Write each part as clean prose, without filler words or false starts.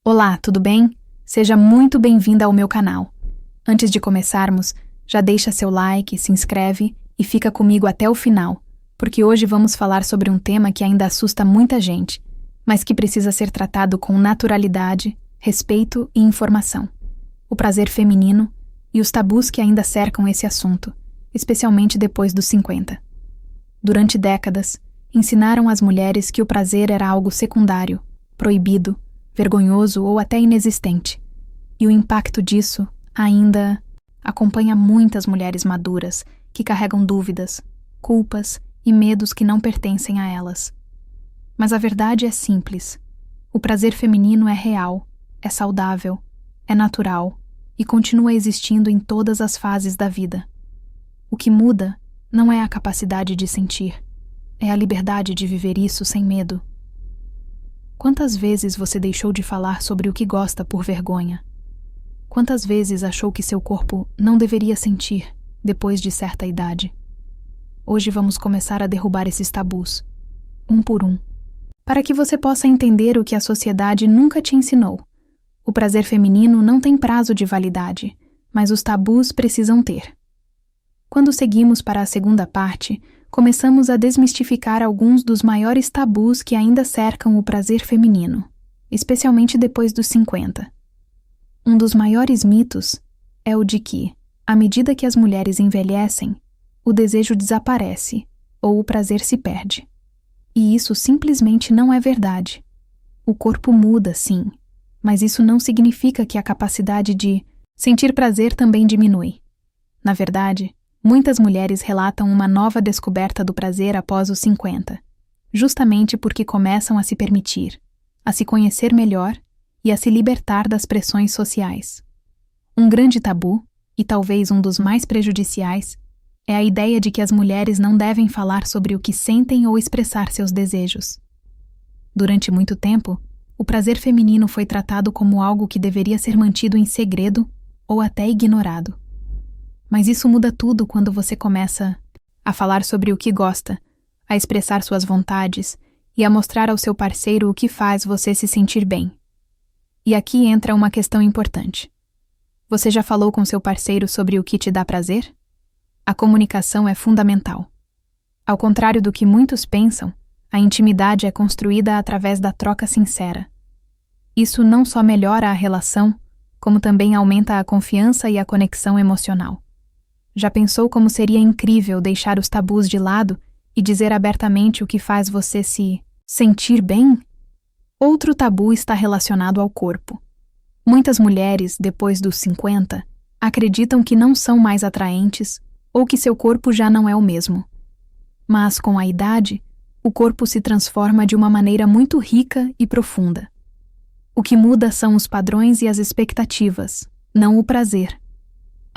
Olá, tudo bem? Seja muito bem-vinda ao meu canal. Antes de começarmos, já deixa seu like, se inscreve e fica comigo até o final, porque hoje vamos falar sobre um tema que ainda assusta muita gente, mas que precisa ser tratado com naturalidade, respeito e informação. O prazer feminino e os tabus que ainda cercam esse assunto, especialmente depois dos 50. Durante décadas, ensinaram às mulheres que o prazer era algo secundário, proibido, vergonhoso ou até inexistente. E o impacto disso ainda acompanha muitas mulheres maduras que carregam dúvidas, culpas e medos que não pertencem a elas. Mas a verdade é simples. O prazer feminino é real, é saudável, é natural e continua existindo em todas as fases da vida. O que muda não é a capacidade de sentir, é a liberdade de viver isso sem medo. Quantas vezes você deixou de falar sobre o que gosta por vergonha? Quantas vezes achou que seu corpo não deveria sentir depois de certa idade? Hoje vamos começar a derrubar esses tabus, um por um, para que você possa entender o que a sociedade nunca te ensinou. O prazer feminino não tem prazo de validade, mas os tabus precisam ter. Quando seguimos para a segunda parte, começamos a desmistificar alguns dos maiores tabus que ainda cercam o prazer feminino, especialmente depois dos 50. Um dos maiores mitos é o de que, à medida que as mulheres envelhecem, o desejo desaparece ou o prazer se perde. E isso simplesmente não é verdade. O corpo muda, sim, mas isso não significa que a capacidade de sentir prazer também diminui. Na verdade, muitas mulheres relatam uma nova descoberta do prazer após os 50, justamente porque começam a se permitir, a se conhecer melhor e a se libertar das pressões sociais. Um grande tabu, e talvez um dos mais prejudiciais, é a ideia de que as mulheres não devem falar sobre o que sentem ou expressar seus desejos. Durante muito tempo, o prazer feminino foi tratado como algo que deveria ser mantido em segredo ou até ignorado. Mas isso muda tudo quando você começa a falar sobre o que gosta, a expressar suas vontades e a mostrar ao seu parceiro o que faz você se sentir bem. E aqui entra uma questão importante. Você já falou com seu parceiro sobre o que te dá prazer? A comunicação é fundamental. Ao contrário do que muitos pensam, a intimidade é construída através da troca sincera. Isso não só melhora a relação, como também aumenta a confiança e a conexão emocional. Já pensou como seria incrível deixar os tabus de lado e dizer abertamente o que faz você se sentir bem? Outro tabu está relacionado ao corpo. Muitas mulheres, depois dos 50, acreditam que não são mais atraentes ou que seu corpo já não é o mesmo. Mas, com a idade, o corpo se transforma de uma maneira muito rica e profunda. O que muda são os padrões e as expectativas, não o prazer.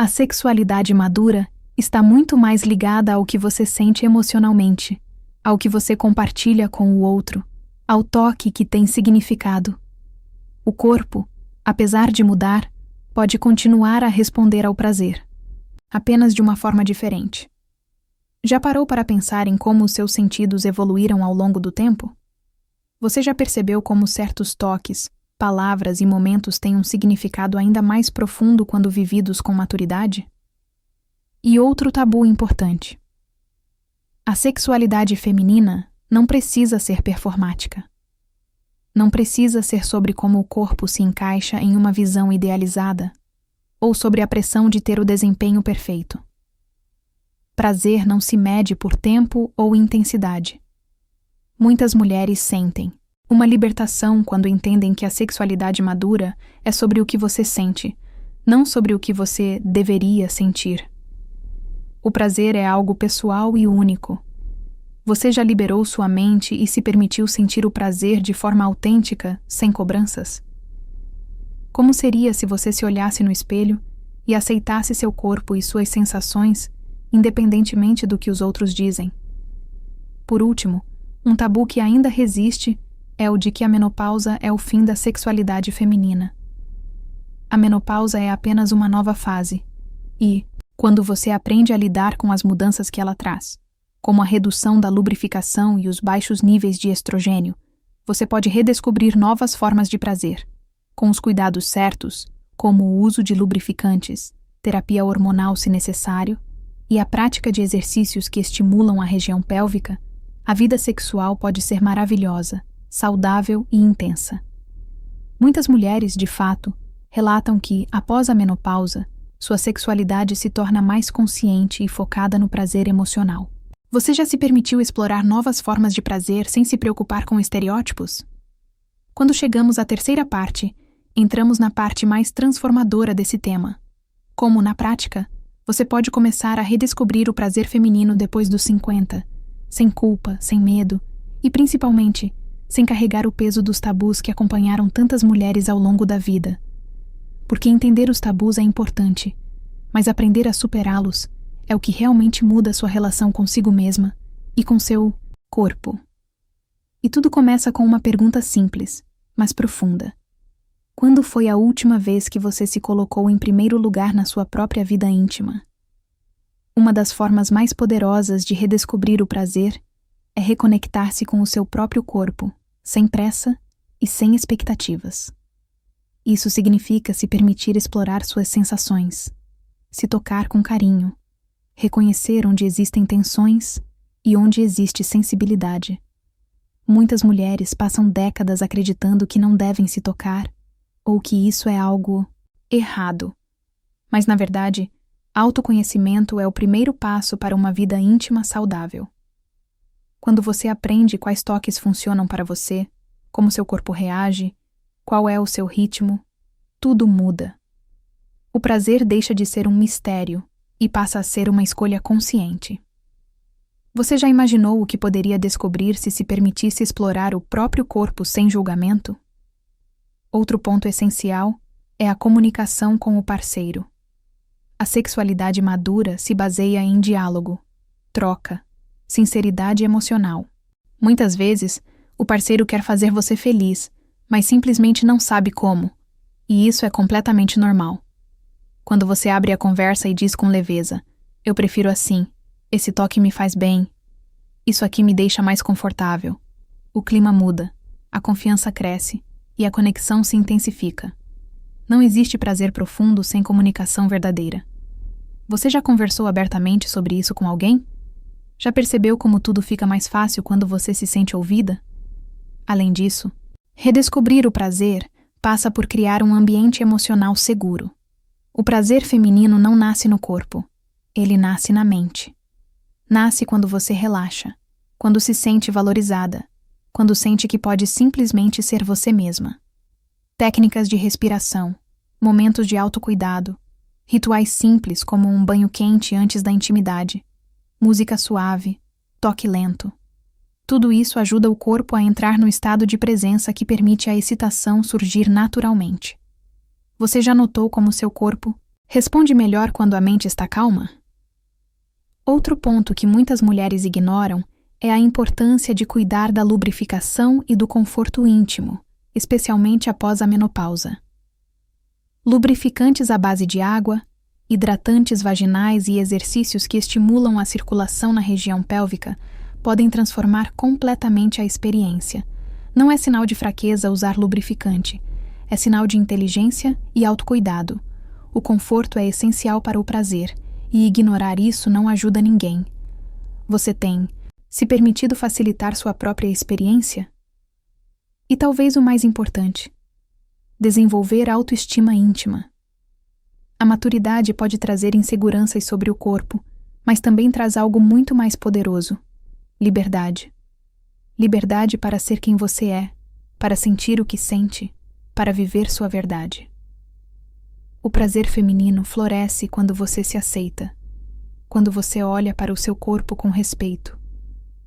A sexualidade madura está muito mais ligada ao que você sente emocionalmente, ao que você compartilha com o outro, ao toque que tem significado. O corpo, apesar de mudar, pode continuar a responder ao prazer, apenas de uma forma diferente. Já parou para pensar em como os seus sentidos evoluíram ao longo do tempo? Você já percebeu como certos toques, palavras e momentos têm um significado ainda mais profundo quando vividos com maturidade? E outro tabu importante. A sexualidade feminina não precisa ser performática. Não precisa ser sobre como o corpo se encaixa em uma visão idealizada, ou sobre a pressão de ter o desempenho perfeito. Prazer não se mede por tempo ou intensidade. Muitas mulheres sentem uma libertação quando entendem que a sexualidade madura é sobre o que você sente, não sobre o que você deveria sentir. O prazer é algo pessoal e único. Você já liberou sua mente e se permitiu sentir o prazer de forma autêntica, sem cobranças? Como seria se você se olhasse no espelho e aceitasse seu corpo e suas sensações, independentemente do que os outros dizem? Por último, um tabu que ainda resiste é o de que a menopausa é o fim da sexualidade feminina. A menopausa é apenas uma nova fase e, quando você aprende a lidar com as mudanças que ela traz, como a redução da lubrificação e os baixos níveis de estrogênio, você pode redescobrir novas formas de prazer, com os cuidados certos, como o uso de lubrificantes, terapia hormonal se necessário, e a prática de exercícios que estimulam a região pélvica, a vida sexual pode ser maravilhosa, saudável e intensa. Muitas mulheres, de fato, relatam que, após a menopausa, sua sexualidade se torna mais consciente e focada no prazer emocional. Você já se permitiu explorar novas formas de prazer sem se preocupar com estereótipos? Quando chegamos à terceira parte, entramos na parte mais transformadora desse tema. Como, na prática, você pode começar a redescobrir o prazer feminino depois dos 50, sem culpa, sem medo e, principalmente, sem carregar o peso dos tabus que acompanharam tantas mulheres ao longo da vida. Porque entender os tabus é importante, mas aprender a superá-los é o que realmente muda sua relação consigo mesma e com seu corpo. E tudo começa com uma pergunta simples, mas profunda. Quando foi a última vez que você se colocou em primeiro lugar na sua própria vida íntima? Uma das formas mais poderosas de redescobrir o prazer é reconectar-se com o seu próprio corpo, sem pressa e sem expectativas. Isso significa se permitir explorar suas sensações, se tocar com carinho, reconhecer onde existem tensões e onde existe sensibilidade. Muitas mulheres passam décadas acreditando que não devem se tocar ou que isso é algo errado. Mas, na verdade, autoconhecimento é o primeiro passo para uma vida íntima saudável. Quando você aprende quais toques funcionam para você, como seu corpo reage, qual é o seu ritmo, tudo muda. O prazer deixa de ser um mistério e passa a ser uma escolha consciente. Você já imaginou o que poderia descobrir se permitisse explorar o próprio corpo sem julgamento? Outro ponto essencial é a comunicação com o parceiro. A sexualidade madura se baseia em diálogo, troca, sinceridade emocional. Muitas vezes, o parceiro quer fazer você feliz, mas simplesmente não sabe como, e isso é completamente normal. Quando você abre a conversa e diz com leveza, eu prefiro assim, esse toque me faz bem, isso aqui me deixa mais confortável, o clima muda, a confiança cresce e a conexão se intensifica. Não existe prazer profundo sem comunicação verdadeira. Você já conversou abertamente sobre isso com alguém? Já percebeu como tudo fica mais fácil quando você se sente ouvida? Além disso, redescobrir o prazer passa por criar um ambiente emocional seguro. O prazer feminino não nasce no corpo, ele nasce na mente. Nasce quando você relaxa, quando se sente valorizada, quando sente que pode simplesmente ser você mesma. Técnicas de respiração, momentos de autocuidado, rituais simples como um banho quente antes da intimidade, música suave, toque lento. Tudo isso ajuda o corpo a entrar no estado de presença que permite a excitação surgir naturalmente. Você já notou como seu corpo responde melhor quando a mente está calma? Outro ponto que muitas mulheres ignoram é a importância de cuidar da lubrificação e do conforto íntimo, especialmente após a menopausa. Lubrificantes à base de água, hidratantes vaginais e exercícios que estimulam a circulação na região pélvica podem transformar completamente a experiência. Não é sinal de fraqueza usar lubrificante, é sinal de inteligência e autocuidado. O conforto é essencial para o prazer, e ignorar isso não ajuda ninguém. Você tem se permitido facilitar sua própria experiência? E talvez o mais importante, desenvolver autoestima íntima. A maturidade pode trazer inseguranças sobre o corpo, mas também traz algo muito mais poderoso: liberdade. Liberdade para ser quem você é, para sentir o que sente, para viver sua verdade. O prazer feminino floresce quando você se aceita, quando você olha para o seu corpo com respeito,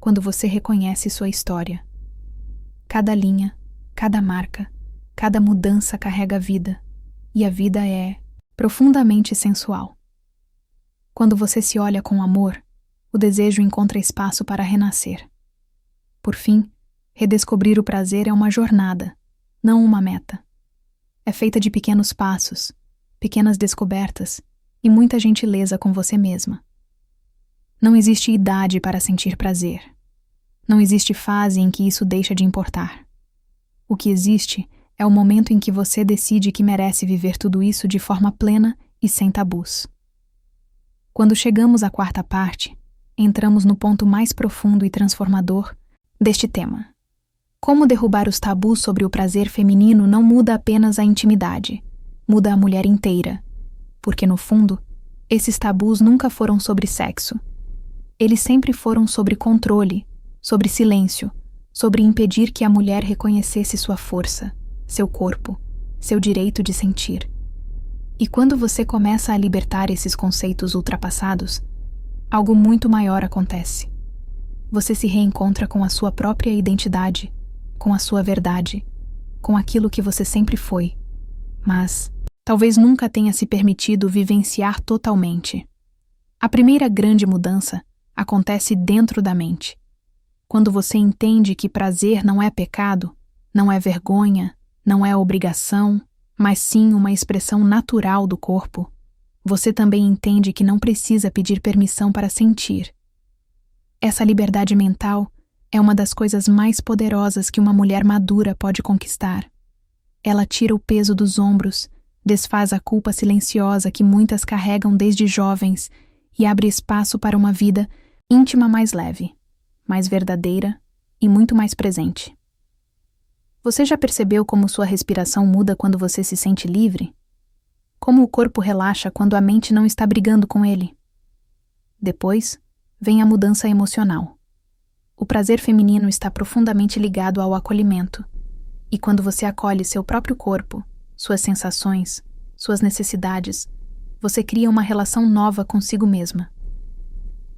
quando você reconhece sua história. Cada linha, cada marca, cada mudança carrega vida, e a vida é profundamente sensual. Quando você se olha com amor, o desejo encontra espaço para renascer. Por fim, redescobrir o prazer é uma jornada, não uma meta. É feita de pequenos passos, pequenas descobertas e muita gentileza com você mesma. Não existe idade para sentir prazer. Não existe fase em que isso deixa de importar. O que existe É o momento em que você decide que merece viver tudo isso de forma plena e sem tabus. Quando chegamos à quarta parte, entramos no ponto mais profundo e transformador deste tema. Como derrubar os tabus sobre o prazer feminino não muda apenas a intimidade, muda a mulher inteira, porque no fundo, esses tabus nunca foram sobre sexo. Eles sempre foram sobre controle, sobre silêncio, sobre impedir que a mulher reconhecesse sua força, seu corpo, seu direito de sentir. E quando você começa a libertar esses conceitos ultrapassados, algo muito maior acontece. Você se reencontra com a sua própria identidade, com a sua verdade, com aquilo que você sempre foi, mas talvez nunca tenha se permitido vivenciar totalmente. A primeira grande mudança acontece dentro da mente. Quando você entende que prazer não é pecado, não é vergonha, não é obrigação, mas sim uma expressão natural do corpo, você também entende que não precisa pedir permissão para sentir. Essa liberdade mental é uma das coisas mais poderosas que uma mulher madura pode conquistar. Ela tira o peso dos ombros, desfaz a culpa silenciosa que muitas carregam desde jovens e abre espaço para uma vida íntima mais leve, mais verdadeira e muito mais presente. Você já percebeu como sua respiração muda quando você se sente livre? Como o corpo relaxa quando a mente não está brigando com ele? Depois, vem a mudança emocional. O prazer feminino está profundamente ligado ao acolhimento. E quando você acolhe seu próprio corpo, suas sensações, suas necessidades, você cria uma relação nova consigo mesma.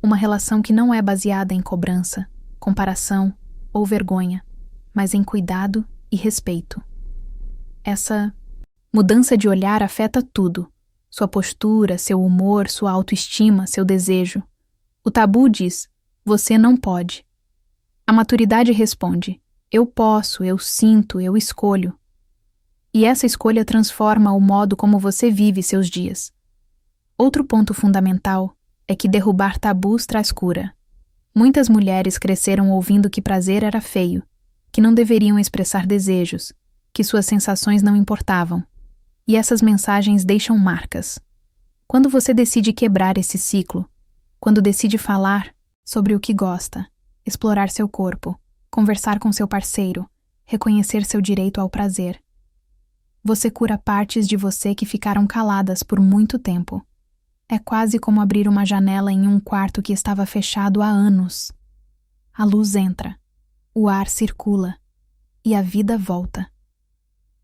Uma relação que não é baseada em cobrança, comparação ou vergonha, mas em cuidado e respeito. Essa mudança de olhar afeta tudo: sua postura, seu humor, sua autoestima, seu desejo. O tabu diz: você não pode. A maturidade responde: eu posso, eu sinto, eu escolho. E essa escolha transforma o modo como você vive seus dias. Outro ponto fundamental é que derrubar tabus traz cura. Muitas mulheres cresceram ouvindo que prazer era feio, que não deveriam expressar desejos, que suas sensações não importavam. E essas mensagens deixam marcas. Quando você decide quebrar esse ciclo, quando decide falar sobre o que gosta, explorar seu corpo, conversar com seu parceiro, reconhecer seu direito ao prazer, você cura partes de você que ficaram caladas por muito tempo. É quase como abrir uma janela em um quarto que estava fechado há anos. A luz entra, o ar circula e a vida volta.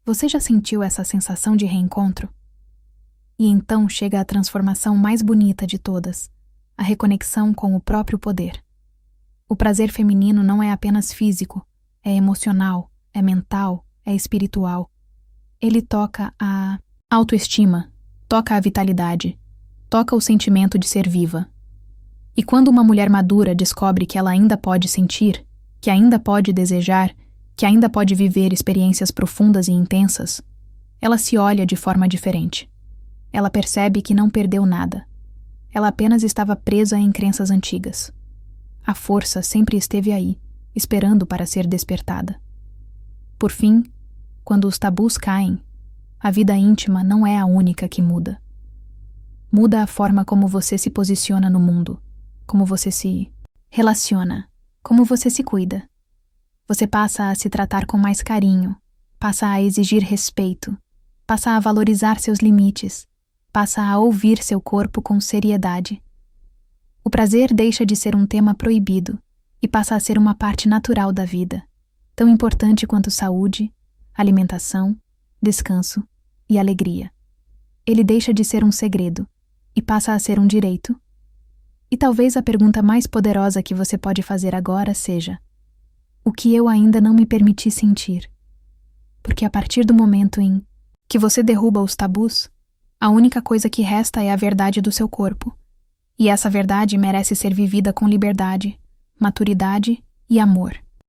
Você já sentiu essa sensação de reencontro? E então chega a transformação mais bonita de todas, a reconexão com o próprio poder. O prazer feminino não é apenas físico, é emocional, é mental, é espiritual. Ele toca a autoestima, toca a vitalidade, toca o sentimento de ser viva. E quando uma mulher madura descobre que ela ainda pode sentir, que ainda pode desejar, que ainda pode viver experiências profundas e intensas, ela se olha de forma diferente. Ela percebe que não perdeu nada. Ela apenas estava presa em crenças antigas. A força sempre esteve aí, esperando para ser despertada. Por fim, quando os tabus caem, a vida íntima não é a única que muda. Muda a forma como você se posiciona no mundo, como você se relaciona, como você se cuida. Você passa a se tratar com mais carinho, passa a exigir respeito, passa a valorizar seus limites, passa a ouvir seu corpo com seriedade. O prazer deixa de ser um tema proibido e passa a ser uma parte natural da vida, tão importante quanto saúde, alimentação, descanso e alegria. Ele deixa de ser um segredo e passa a ser um direito. E talvez a pergunta mais poderosa que você pode fazer agora seja: o que eu ainda não me permiti sentir? Porque a partir do momento em que você derruba os tabus, a única coisa que resta é a verdade do seu corpo. E essa verdade merece ser vivida com liberdade, maturidade e amor.